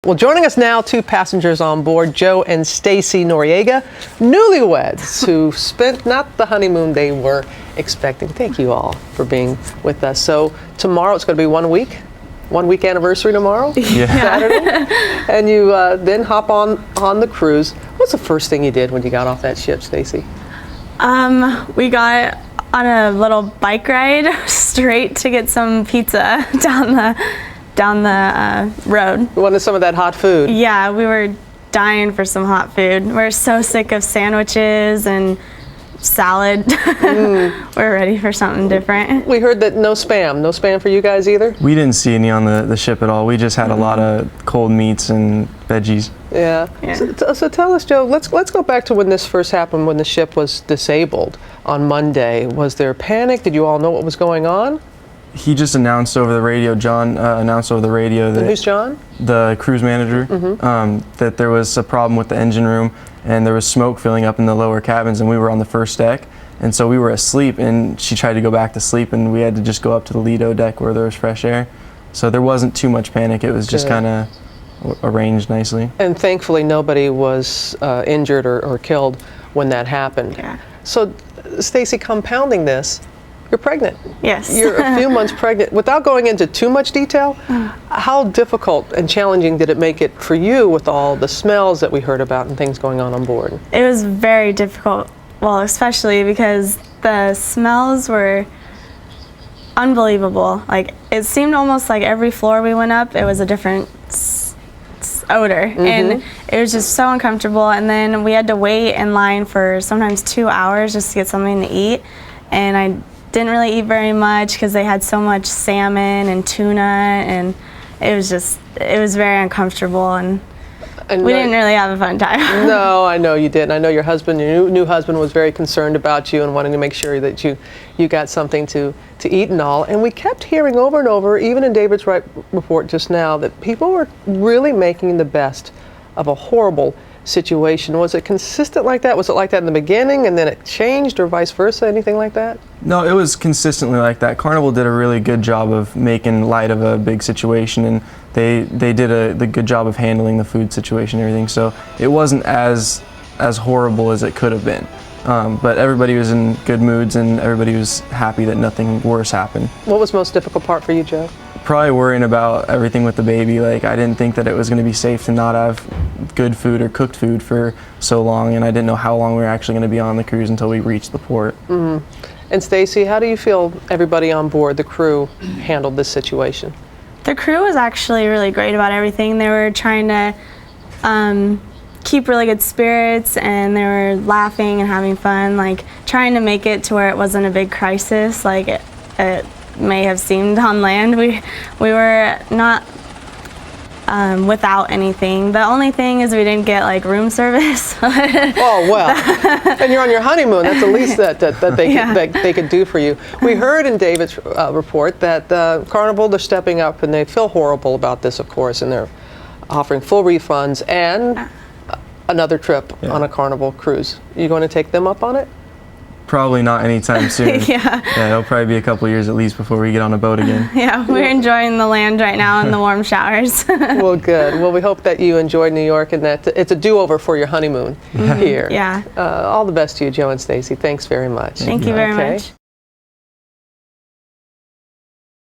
Well, joining us now, two passengers on board, Joe and Stacey Noriega, newlyweds, who spent not the honeymoon they were expecting. Thank you all for being with us. So tomorrow, it's going to be 1 week anniversary tomorrow, Saturday, and you then hop on the cruise. What's the first thing you did when you got off that ship, Stacey? We got on a little bike ride straight to get some pizza down the road. You wanted some of that hot food? Yeah, we were dying for some hot food. We're so sick of sandwiches and salad. We're ready for something different. We heard that no spam for you guys either? We didn't see any on the ship at all. We just had a lot of cold meats and veggies. Yeah. So tell us, Joe, let's go back to when this first happened, when the ship was disabled on Monday. Was there panic? Did you all know what was going on? He just announced over the radio, John announced over the radio that... And who's John? The cruise manager, that there was a problem with the engine room and there was smoke filling up in the lower cabins, and we were on the first deck, and so we were asleep, and she tried to go back to sleep, and we had to just go up to the Lido deck where there was fresh air. So there wasn't too much panic. It was just kind of arranged nicely. And thankfully nobody was injured or killed when that happened. Yeah. So Stacey, compounding this, you're pregnant. Yes. You're a few months pregnant. Without going into too much detail, how difficult and challenging did it make it for you with all the smells that we heard about and things going on board? It was very difficult, well, especially because the smells were unbelievable. Like, it seemed almost like every floor we went up, it was a different odor, and it was just so uncomfortable. And then we had to wait in line for sometimes 2 hours just to get something to eat, and I didn't really eat very much because they had so much salmon and tuna, and it was very uncomfortable, and we didn't really have a fun time. No, I know you didn't. I know your husband, your new husband, was very concerned about you and wanting to make sure that you got something to eat and all. And we kept hearing over and over, even in David's report just now, that people were really making the best of a horrible situation. Was it consistent like that? Was it like that in the beginning and then it changed, or vice versa? Anything like that? No, it was consistently like that. Carnival did a really good job of making light of a big situation, and they did the good job of handling the food situation and everything. So it wasn't as horrible as it could have been. But everybody was in good moods and everybody was happy that nothing worse happened. What was the most difficult part for you, Joe? Probably worrying about everything with the baby. Like, I didn't think that it was going to be safe to not have good food or cooked food for so long, and I didn't know how long we were actually going to be on the cruise until we reached the port. And Stacey, how do you feel everybody on board, the crew, handled this situation? The crew was actually really great about everything. They were trying to keep really good spirits, and they were laughing and having fun, like trying to make it to where it wasn't a big crisis like it may have seemed on land. We were not without anything. The only thing is we didn't get like room service. Oh, well, and you're on your honeymoon. That's the least that they could do for you. We heard in David's report that Carnival, they're stepping up, and they feel horrible about this, of course, and they're offering full refunds and another trip on a Carnival cruise. You going to take them up on it? Probably not anytime soon. Yeah, it'll probably be a couple years at least before we get on a boat again. Yeah, we're enjoying the land right now and the warm showers. Well, good. Well, we hope that you enjoyed New York and that it's a do-over for your honeymoon here. Yeah. All the best to you, Joe and Stacey. Thanks very much. Thank you very much.